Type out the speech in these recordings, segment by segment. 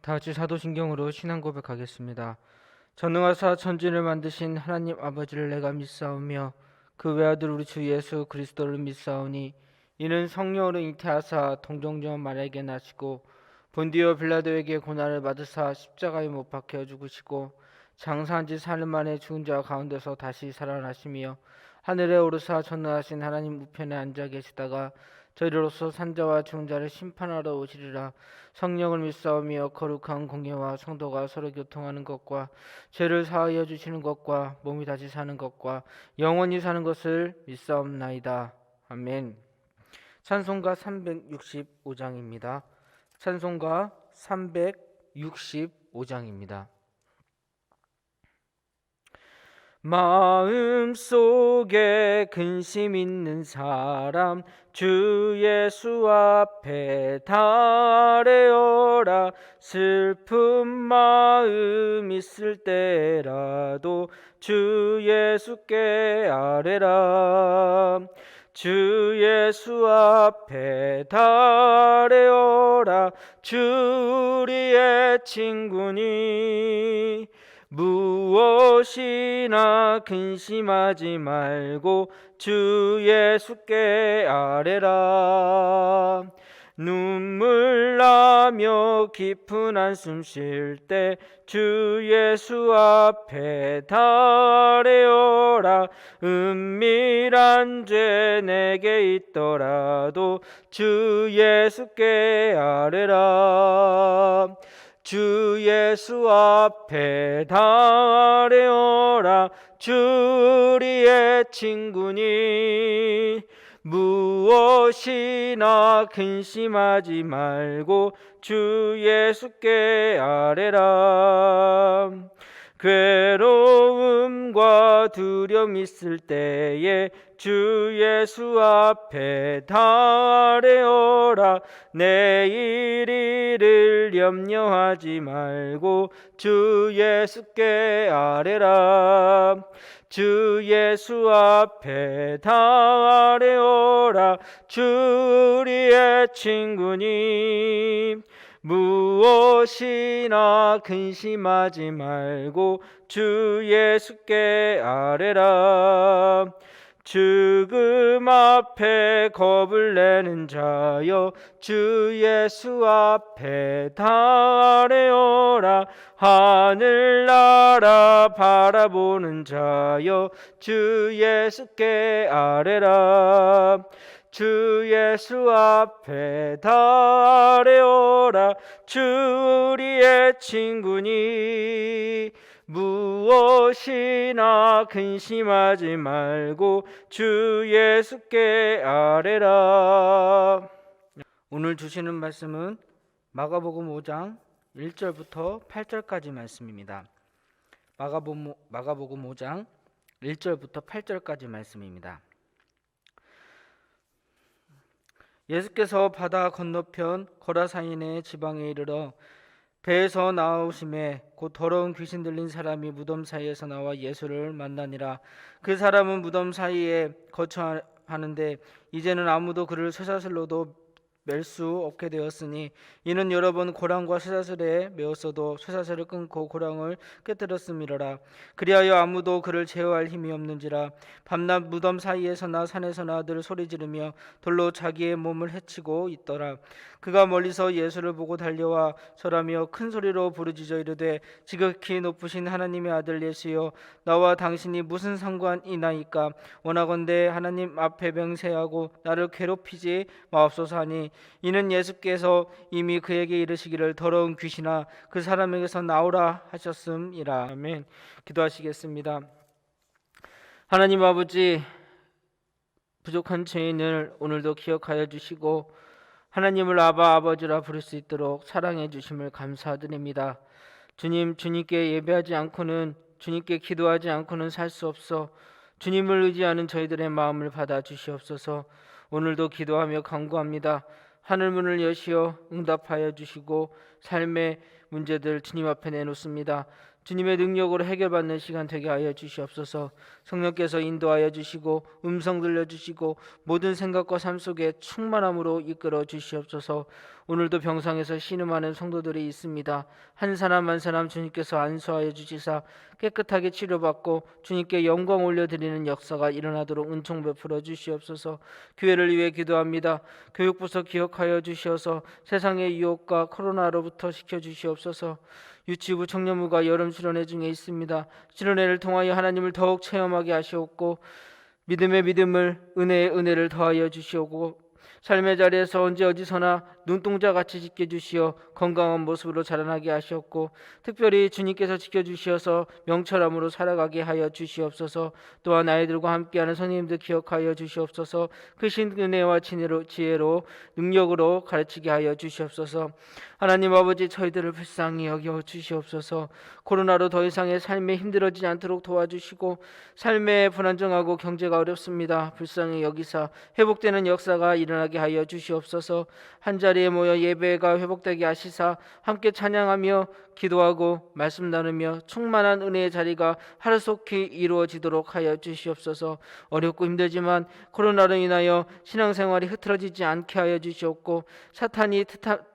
다 같이 사도신경으로 신앙 고백하겠습니다. 전능하사 천지를 만드신 하나님 아버지를 내가 믿사오며 그 외아들 우리 주 예수 그리스도를 믿사오니 이는 성령으로 잉태하사 동정녀 마리아에게 나시고 본디오 빌라도에게 고난을 받으사 십자가에 못 박혀 죽으시고 장사한 지 사흘 만에 죽은 자 가운데서 다시 살아나시며 하늘에 오르사 전능하신 하나님 우편에 앉아 계시다가 저희로서 산자와 죽은 자를 심판하러 오시리라. 성령을 믿사오며 거룩한 공예와 성도가 서로 교통하는 것과 죄를 사하여 주시는 것과 몸이 다시 사는 것과 영원히 사는 것을 믿사옵나이다. 아멘. 찬송가 365장입니다. 찬송가 365장입니다. 마음속에 근심 있는 사람 주 예수 앞에 달래어라. 슬픈 마음 있을 때라도 주 예수께 아뢰라. 주 예수 앞에 달래어라. 주 우리의 친구니 무엇이나 근심하지 말고 주 예수께 아뢰라. 눈물 나며 깊은 한숨 쉴 때 주 예수 앞에 달래어라. 은밀한 죄 내게 있더라도 주 예수께 아뢰라. 주 예수 앞에 달래어라. 주 우리의 친구니 무엇이나 근심하지 말고 주 예수께 아뢰라. 괴로움과 두려움 있을 때에 주 예수 앞에 달래어라. 내일 일을 염려하지 말고 주 예수께 아뢰라. 주 예수 앞에 달래어라. 주 우리의 친구니 무엇이나 근심하지 말고 주 예수께 아뢰라. 죽음 앞에 겁을 내는 자여 주 예수 앞에 달래어라. 하늘나라 바라보는 자여 주 예수께 아뢰라. 주 예수 앞에 달래어라. 주 우리의 친구니 무엇이나 근심하지 말고 주 예수께 아뢰라. 오늘 주시는 말씀은 마가복음 5장 1절부터 8절까지 말씀입니다. 마가복음 5장 1절부터 8절까지 말씀입니다. 예수께서 바다 건너편 거라사인의 지방에 이르러 배에서 나오심에 곧 더러운 귀신 들린 사람이 무덤 사이에서 나와 예수를 만나니라. 그 사람은 무덤 사이에 거처하는데 이제는 아무도 그를 쇠사슬로도 맬 수 없게 되었으니 이는 여러 번 고랑과 쇠사슬에 메었어도 쇠사슬을 끊고 고랑을 깨뜨렸음이로라. 그리하여 아무도 그를 제어할 힘이 없는지라. 밤낮 무덤 사이에서나 산에서나 늘 소리 지르며 돌로 자기의 몸을 해치고 있더라. 그가 멀리서 예수를 보고 달려와 절하며 큰 소리로 부르짖어 이르되 지극히 높으신 하나님의 아들 예수여, 나와 당신이 무슨 상관이나이까? 원하건대 하나님 앞에 맹세하고 나를 괴롭히지 마옵소서 하니, 이는 예수께서 이미 그에게 이르시기를 더러운 귀신아 그 사람에게서 나오라 하셨음이라. 아멘. 기도하시겠습니다. 하나님 아버지, 부족한 죄인을 오늘도 기억하여 주시고 하나님을 아바 아버지라 부를 수 있도록 사랑해 주심을 감사드립니다. 주님, 주님께 예배하지 않고는, 주님께 기도하지 않고는 살 수 없어 주님을 의지하는 저희들의 마음을 받아 주시옵소서. 오늘도 기도하며 간구합니다. 하늘문을 여시어 응답하여 주시고 삶의 문제들 주님 앞에 내놓습니다. 주님의 능력으로 해결받는 시간 되게 하여 주시옵소서. 성령께서 인도하여 주시고 음성 들려주시고 모든 생각과 삶 속에 충만함으로 이끌어 주시옵소서. 오늘도 병상에서 신음하는 성도들이 있습니다. 한 사람 한 사람 주님께서 안수하여 주시사 깨끗하게 치료받고 주님께 영광 올려드리는 역사가 일어나도록 은총 베풀어 주시옵소서. 교회를 위해 기도합니다. 교육부서 기억하여 주시어서 세상의 유혹과 코로나로부터 지켜주시옵소서. 유치부 청년부가 여름 수련회 중에 있습니다. 수련회를 통하여 하나님을 더욱 체험하게 하시옵고 믿음의 믿음을, 은혜의 은혜를 더하여 주시옵고 삶의 자리에서 언제 어디서나 눈동자같이 지켜주시어 건강한 모습으로 자라나게 하시옵고 특별히 주님께서 지켜주시어서 명철함으로 살아가게 하여 주시옵소서. 또한 아이들과 함께하는 선생님들 기억하여 주시옵소서. 크신 은혜와 지혜로 능력으로 가르치게 하여 주시옵소서. 하나님 아버지, 저희들을 불쌍히 여겨 주시옵소서. 코로나로 더 이상의 삶에 힘들어지지 않도록 도와주시고 삶에 불안정하고 경제가 어렵습니다. 불쌍히 여기사 회복되는 역사가 일어나게 하여 주시옵소서. 한자리에 모여 예배가 회복되게 하시사 함께 찬양하며 기도하고 말씀 나누며 충만한 은혜의 자리가 하루속히 이루어지도록 하여 주시옵소서. 어렵고 힘들지만 코로나로 인하여 신앙생활이 흐트러지지 않게 하여 주시옵고 사탄이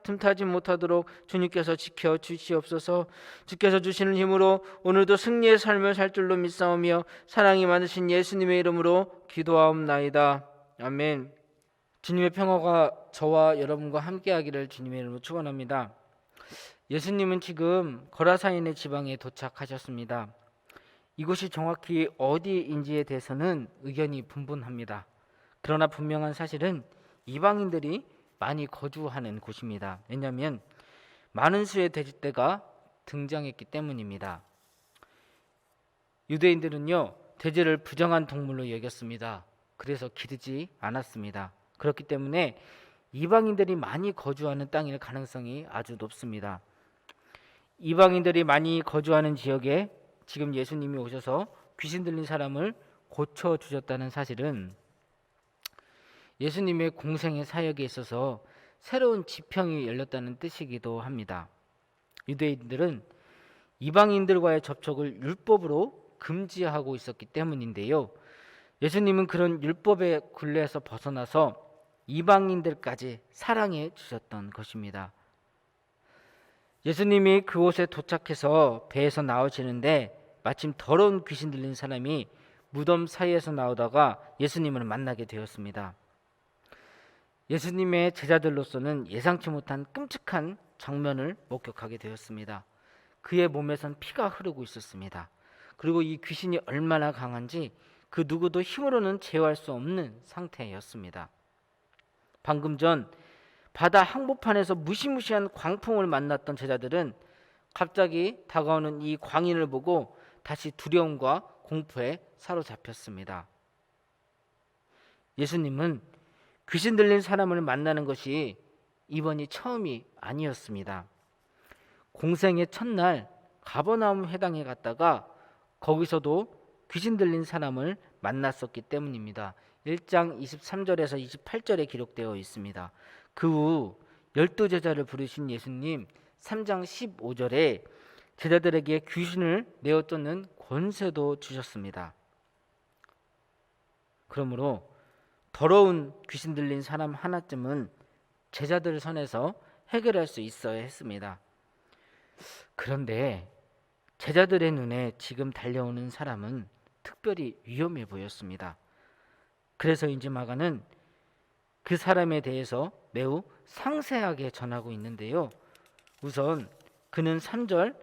틈타지 못하도록 주님께서 지켜 주시옵소서. 주께서 주시는 힘으로 오늘도 승리의 삶을 살 줄로 믿사오며 사랑이 많으신 예수님의 이름으로 기도하옵나이다. 아멘. 주님의 평화가 저와 여러분과 함께하기를 주님의 이름으로 축원합니다. 예수님은 지금 거라사인의 지방에 도착하셨습니다. 이곳이 정확히 어디인지에 대해서는 의견이 분분합니다. 그러나 분명한 사실은 이방인들이 많이 거주하는 곳입니다. 왜냐하면 많은 수의 돼지떼가 등장했기 때문입니다. 유대인들은요, 돼지를 부정한 동물로 여겼습니다. 그래서 기르지 않았습니다. 그렇기 때문에 이방인들이 많이 거주하는 땅일 가능성이 아주 높습니다. 이방인들이 많이 거주하는 지역에 지금 예수님이 오셔서 귀신 들린 사람을 고쳐주셨다는 사실은 예수님의 공생의 사역에 있어서 새로운 지평이 열렸다는 뜻이기도 합니다. 유대인들은 이방인들과의 접촉을 율법으로 금지하고 있었기 때문인데요. 예수님은 그런 율법의 굴레에서 벗어나서 이방인들까지 사랑해 주셨던 것입니다. 예수님이 그곳에 도착해서 배에서 나오시는데 마침 더러운 귀신 들린 사람이 무덤 사이에서 나오다가 예수님을 만나게 되었습니다. 예수님의 제자들로서는 예상치 못한 끔찍한 장면을 목격하게 되었습니다. 그의 몸에선 피가 흐르고 있었습니다. 그리고 이 귀신이 얼마나 강한지 그 누구도 힘으로는 제어할 수 없는 상태였습니다. 방금 전 바다 항복판에서 무시무시한 광풍을 만났던 제자들은 갑자기 다가오는 이 광인을 보고 다시 두려움과 공포에 사로잡혔습니다. 예수님은 귀신 들린 사람을 만나는 것이 이번이 처음이 아니었습니다. 공생의 첫날 가버나움 회당에 갔다가 거기서도 귀신 들린 사람을 만났었기 때문입니다. 1장 23절에서 28절에 기록되어 있습니다. 그 후 12제자를 부르신 예수님 3장 15절에 제자들에게 귀신을 내어 쫓는 권세도 주셨습니다. 그러므로 더러운 귀신 들린 사람 하나쯤은 제자들 선에서 해결할 수 있어야 했습니다. 그런데 제자들의 눈에 지금 달려오는 사람은 특별히 위험해 보였습니다. 그래서인지 마가는 그 사람에 대해서 매우 상세하게 전하고 있는데요. 우선 그는 3절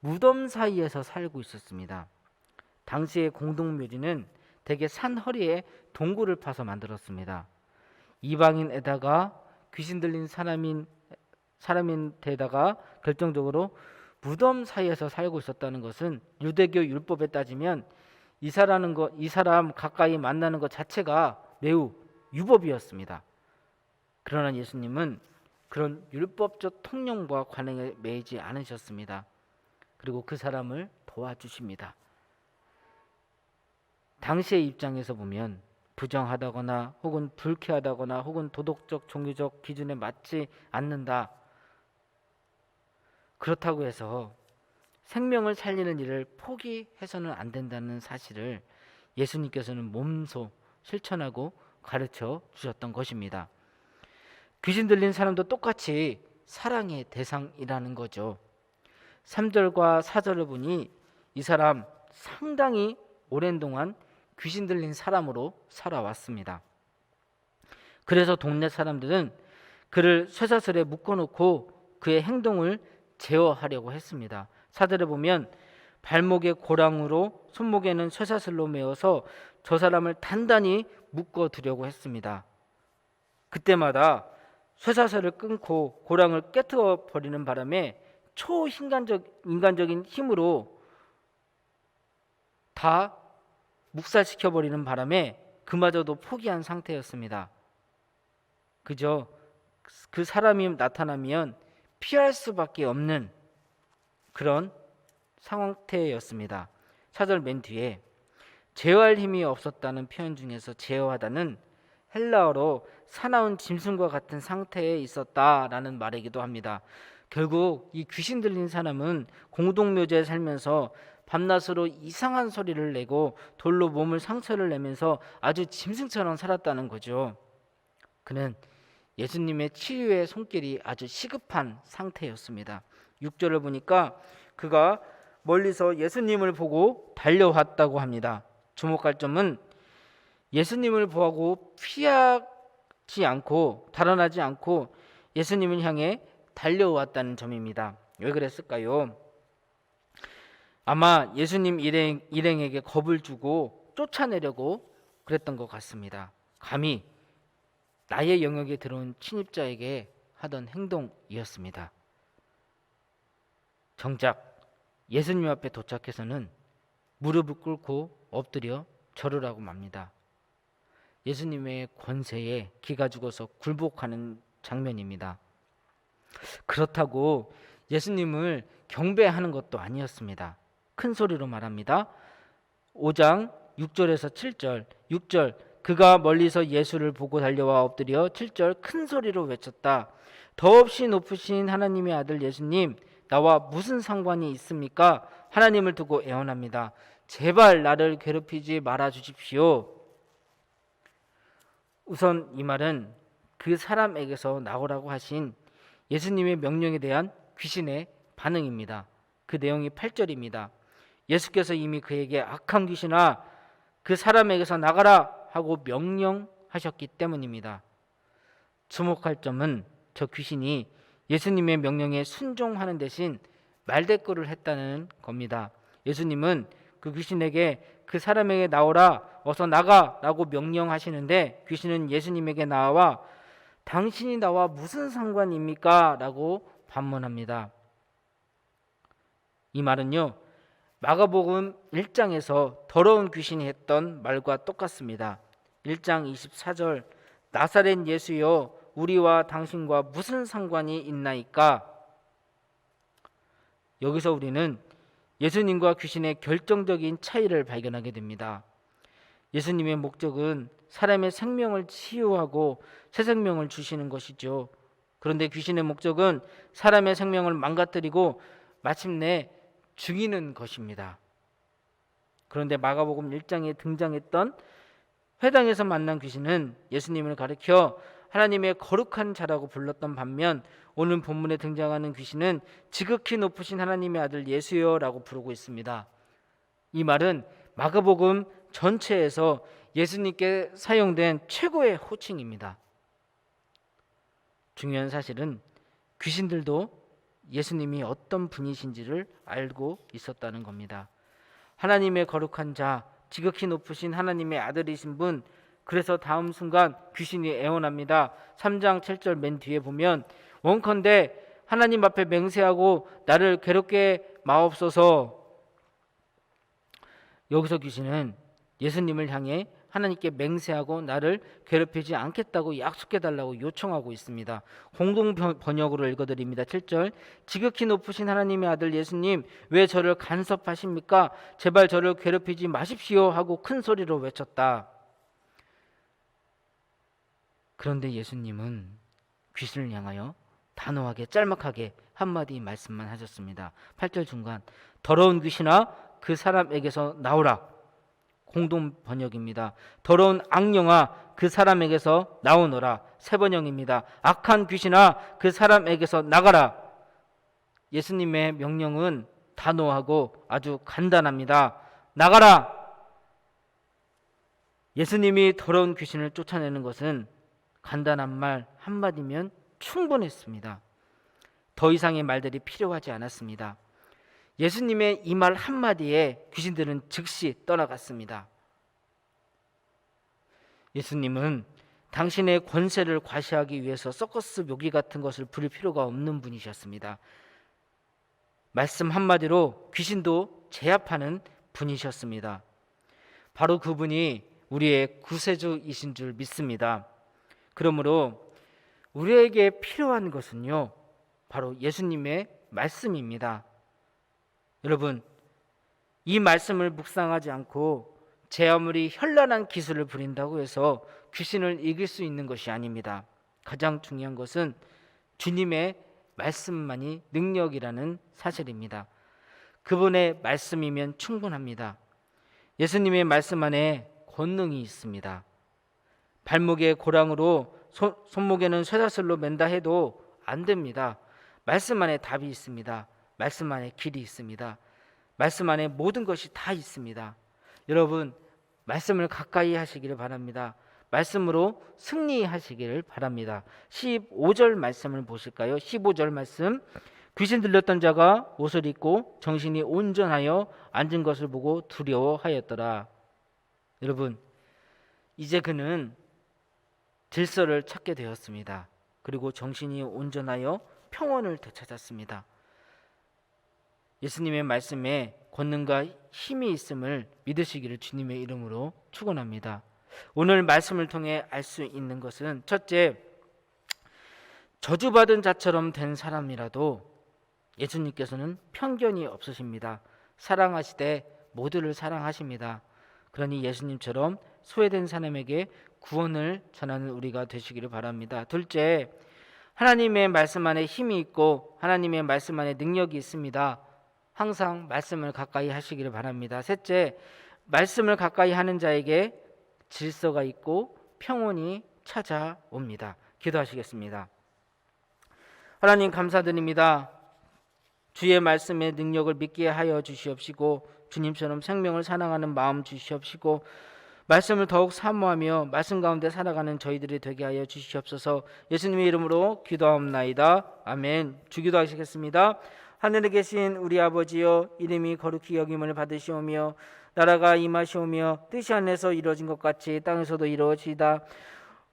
무덤 사이에서 살고 있었습니다. 당시의 공동묘지는 대개 산 허리에 동굴을 파서 만들었습니다. 이방인에다가 귀신 들린 사람인데다가 결정적으로 무덤 사이에서 살고 있었다는 것은 유대교 율법에 따지면 이 사람 가까이 만나는 것 자체가 매우 유법이었습니다. 그러나 예수님은 그런 율법적 통념과 관행에 매이지 않으셨습니다. 그리고 그 사람을 도와주십니다. 당시의 입장에서 보면 부정하다거나 혹은 불쾌하다거나 혹은 도덕적 종교적 기준에 맞지 않는다. 그렇다고 해서 생명을 살리는 일을 포기해서는 안 된다는 사실을 예수님께서는 몸소 실천하고 가르쳐 주셨던 것입니다. 귀신 들린 사람도 똑같이 사랑의 대상이라는 거죠. 3절과 4절을 보니 이 사람 상당히 오랜 동안 귀신 들린 사람으로 살아왔습니다. 그래서 동네 사람들은 그를 쇠사슬에 묶어놓고 그의 행동을 제어하려고 했습니다. 4절에 보면 발목에 고랑으로 손목에는 쇠사슬로 메어서 저 사람을 단단히 묶어두려고 했습니다. 그때마다 쇠사슬을 끊고 고랑을 깨트려 버리는 바람에 초인간적인 힘으로 다 묵살시켜 버리는 바람에 그마저도 포기한 상태였습니다. 그저 그 사람이 나타나면 피할 수밖에 없는 그런 상태였습니다. 4절 맨 뒤에 제어할 힘이 없었다는 표현 중에서 제어하다는 헬라어로 사나운 짐승과 같은 상태에 있었다라는 말이기도 합니다. 결국 이 귀신 들린 사람은 공동묘지에 살면서 밤낮으로 이상한 소리를 내고 돌로 몸을 상처를 내면서 아주 짐승처럼 살았다는 거죠. 그는 예수님의 치유의 손길이 아주 시급한 상태였습니다. 6절을 보니까 그가 멀리서 예수님을 보고 달려왔다고 합니다. 주목할 점은 예수님을 보고 피하지 않고 달아나지 않고 예수님을 향해 달려왔다는 점입니다. 왜 그랬을까요? 아마 예수님 일행에게 겁을 주고 쫓아내려고 그랬던 것 같습니다. 감히 나의 영역에 들어온 침입자에게 하던 행동이었습니다. 정작 예수님 앞에 도착해서는 무릎을 꿇고 엎드려 절으라고 맙니다. 예수님의 권세에 기가 죽어서 굴복하는 장면입니다. 그렇다고 예수님을 경배하는 것도 아니었습니다. 큰 소리로 말합니다. 5장 6절에서 7절 6절 그가 멀리서 예수를 보고 달려와 엎드려 7절 큰 소리로 외쳤다. 더없이 높으신 하나님의 아들 예수님 나와 무슨 상관이 있습니까? 하나님을 두고 애원합니다. 제발 나를 괴롭히지 말아 주십시오. 우선 이 말은 그 사람에게서 나오라고 하신 예수님의 명령에 대한 귀신의 반응입니다. 그 내용이 8절입니다. 예수께서 이미 그에게 악한 귀신아 그 사람에게서 나가라 하고 명령하셨기 때문입니다. 주목할 점은 저 귀신이 예수님의 명령에 순종하는 대신 말대꾸를 했다는 겁니다. 예수님은 그 귀신에게 그 사람에게 나오라 어서 나가라고 명령하시는데 귀신은 예수님에게 나와 당신이 나와 무슨 상관입니까? 라고 반문합니다. 이 말은요 마가복음 1장에서 더러운 귀신이 했던 말과 똑같습니다. 1장 24절 나사렛 예수여 우리와 당신과 무슨 상관이 있나이까? 여기서 우리는 예수님과 귀신의 결정적인 차이를 발견하게 됩니다. 예수님의 목적은 사람의 생명을 치유하고 새 생명을 주시는 것이죠. 그런데 귀신의 목적은 사람의 생명을 망가뜨리고 마침내 죽이는 것입니다. 그런데 마가복음 1장에 등장했던 회당에서 만난 귀신은 예수님을 가리켜 하나님의 거룩한 자라고 불렀던 반면 오늘 본문에 등장하는 귀신은 지극히 높으신 하나님의 아들 예수여라고 부르고 있습니다. 이 말은 마가복음 전체에서 예수님께 사용된 최고의 호칭입니다. 중요한 사실은 귀신들도 예수님이 어떤 분이신지를 알고 있었다는 겁니다. 하나님의 거룩한 자, 지극히 높으신 하나님의 아들이신 분, 그래서 다음 순간 귀신이 애원합니다. 3장 7절 맨 뒤에 보면 원컨대 하나님 앞에 맹세하고 나를 괴롭게 마옵소서. 여기서 귀신은 예수님을 향해 하나님께 맹세하고 나를 괴롭히지 않겠다고 약속해달라고 요청하고 있습니다. 공동 번역으로 읽어드립니다. 7절 지극히 높으신 하나님의 아들 예수님 왜 저를 간섭하십니까? 제발 저를 괴롭히지 마십시오 하고 큰 소리로 외쳤다. 그런데 예수님은 귀신을 향하여 단호하게 짤막하게 한마디 말씀만 하셨습니다. 8절 중간 더러운 귀신아 그 사람에게서 나오라. 공동 번역입니다. 더러운 악령아 그 사람에게서 나오너라. 세번역입니다. 악한 귀신아 그 사람에게서 나가라. 예수님의 명령은 단호하고 아주 간단합니다. 나가라. 예수님이 더러운 귀신을 쫓아내는 것은 간단한 말 한마디면 충분했습니다. 더 이상의 말들이 필요하지 않았습니다. 예수님의 이 말 한마디에 귀신들은 즉시 떠나갔습니다. 예수님은 당신의 권세를 과시하기 위해서 서커스 묘기 같은 것을 부릴 필요가 없는 분이셨습니다. 말씀 한마디로 귀신도 제압하는 분이셨습니다. 바로 그분이 우리의 구세주이신 줄 믿습니다. 그러므로 우리에게 필요한 것은요, 바로 예수님의 말씀입니다. 여러분, 이 말씀을 묵상하지 않고 제 아무리 현란한 기술을 부린다고 해서 귀신을 이길 수 있는 것이 아닙니다. 가장 중요한 것은 주님의 말씀만이 능력이라는 사실입니다. 그분의 말씀이면 충분합니다. 예수님의 말씀 안에 권능이 있습니다. 발목에 고랑으로 손목에는 쇠사슬로 맨다 해도 안 됩니다. 말씀 안에 답이 있습니다. 말씀 안에 길이 있습니다. 말씀 안에 모든 것이 다 있습니다. 여러분, 말씀을 가까이 하시기를 바랍니다. 말씀으로 승리하시기를 바랍니다. 15절 말씀을 보실까요? 15절 말씀. 귀신 들렸던 자가 옷을 입고 정신이 온전하여 앉은 것을 보고 두려워하였더라. 여러분, 이제 그는 질서를 찾게 되었습니다. 그리고 정신이 온전하여 평온을 되찾았습니다. 예수님의 말씀에 권능과 힘이 있음을 믿으시기를 주님의 이름으로 축원합니다. 오늘 말씀을 통해 알 수 있는 것은 첫째, 저주받은 자처럼 된 사람이라도 예수님께서는 편견이 없으십니다. 사랑하시되 모두를 사랑하십니다. 그러니 예수님처럼 소외된 사람에게 구원을 전하는 우리가 되시기를 바랍니다. 둘째, 하나님의 말씀 안에 힘이 있고 하나님의 말씀 안에 능력이 있습니다. 항상 말씀을 가까이 하시기를 바랍니다. 셋째, 말씀을 가까이 하는 자에게 질서가 있고 평온이 찾아옵니다. 기도하시겠습니다. 하나님 감사드립니다. 주의 말씀의 능력을 믿게 하여 주시옵시고 주님처럼 생명을 사랑하는 마음 주시옵시고 말씀을 더욱 사모하며 말씀 가운데 살아가는 저희들이 되게 하여 주시옵소서. 예수님의 이름으로 기도하옵나이다. 아멘. 주기도하시겠습니다. 하늘에 계신 우리 아버지여, 이름이 거룩히 여김을 받으시오며 나라가 임하시오며 뜻이 하늘에서 이루어진 것 같이 땅에서도 이루어지이다.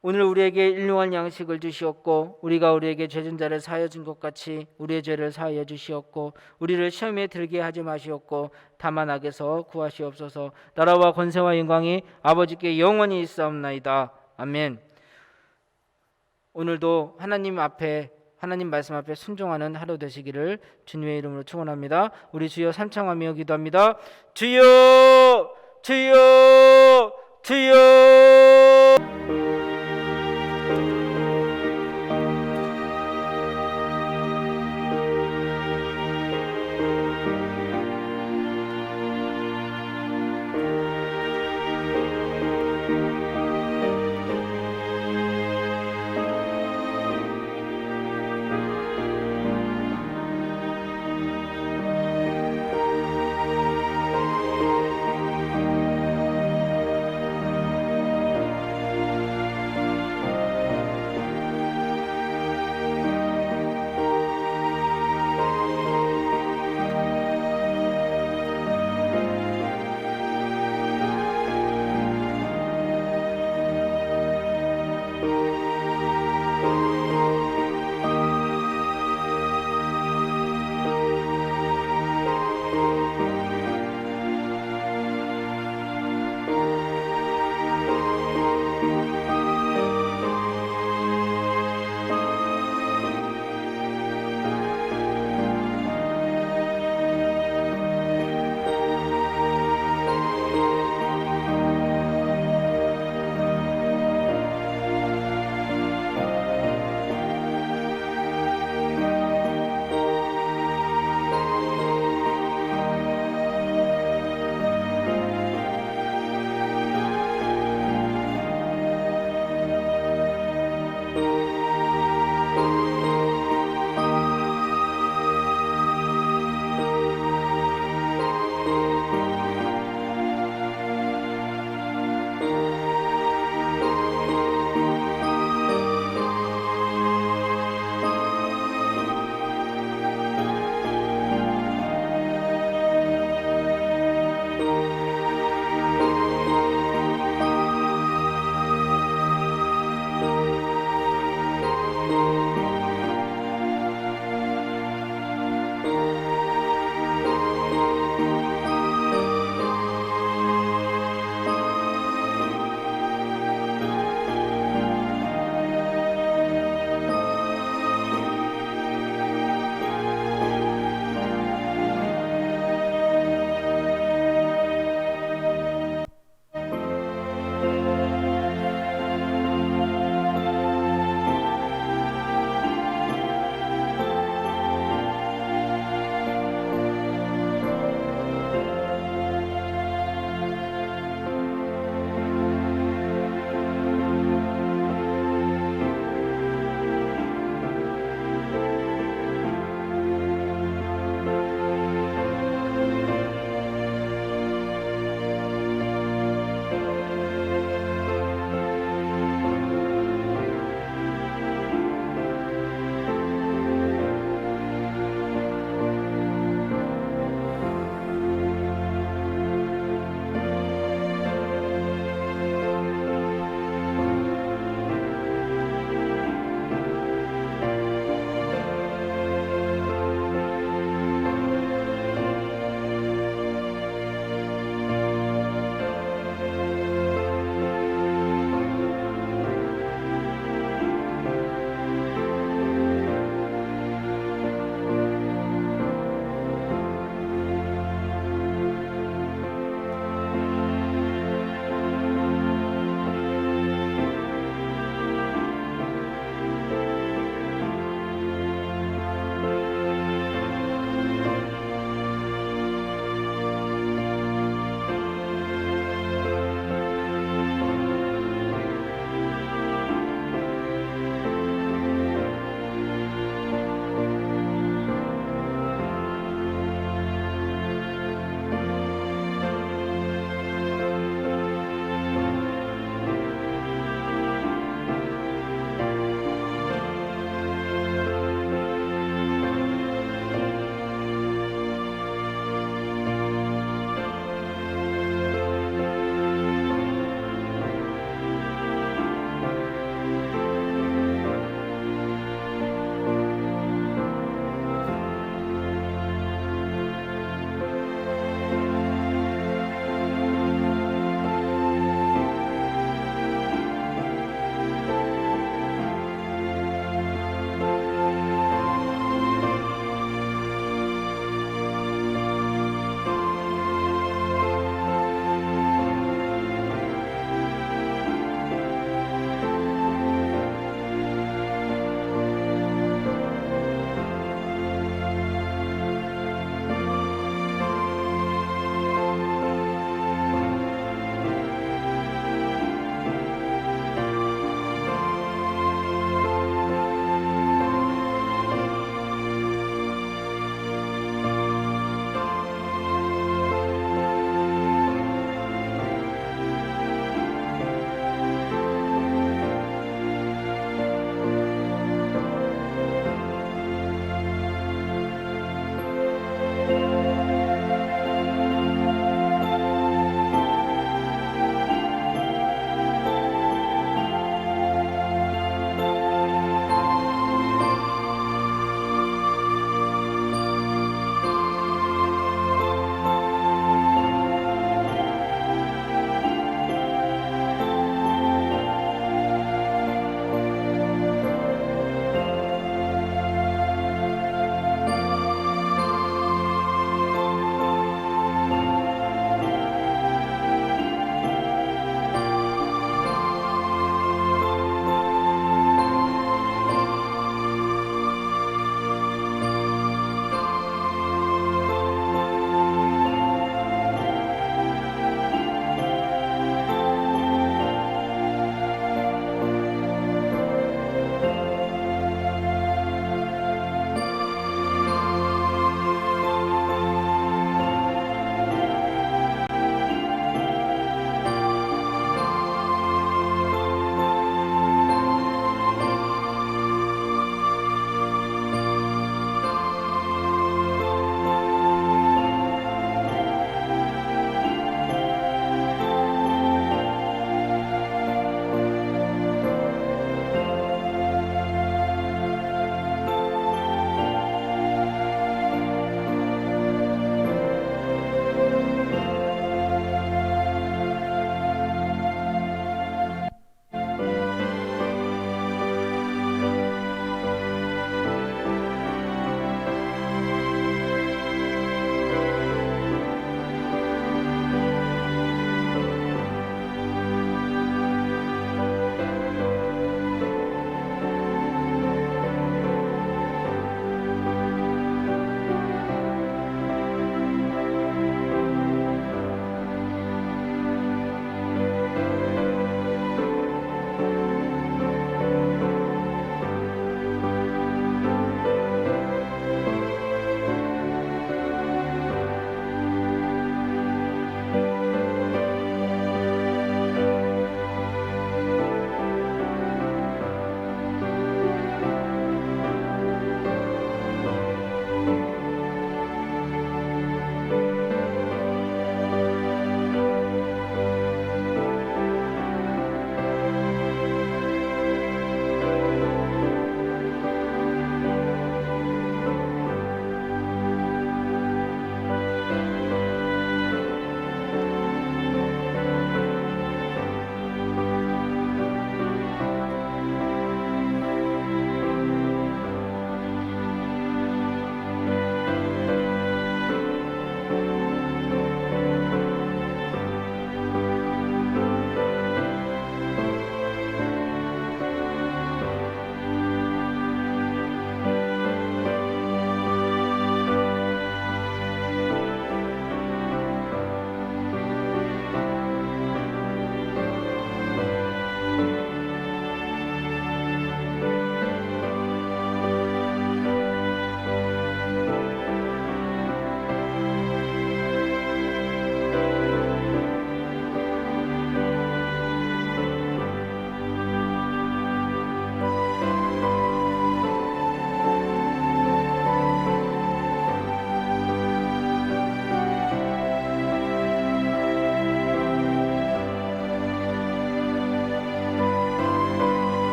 오늘 우리에게 일용할 양식을 주시옵고 우리가 우리에게 죄진 자를 사하여 준 것 같이 우리의 죄를 사하여 주시옵고 우리를 시험에 들게 하지 마시옵고 다만 악에서 구하시옵소서. 나라와 권세와 영광이 아버지께 영원히 있사옵나이다. 아멘. 오늘도 하나님 말씀 앞에 순종하는 하루 되시기를 주님의 이름으로 축원합니다. 우리 주여 삼창하며 기도합니다. 주여, 주여, 주여.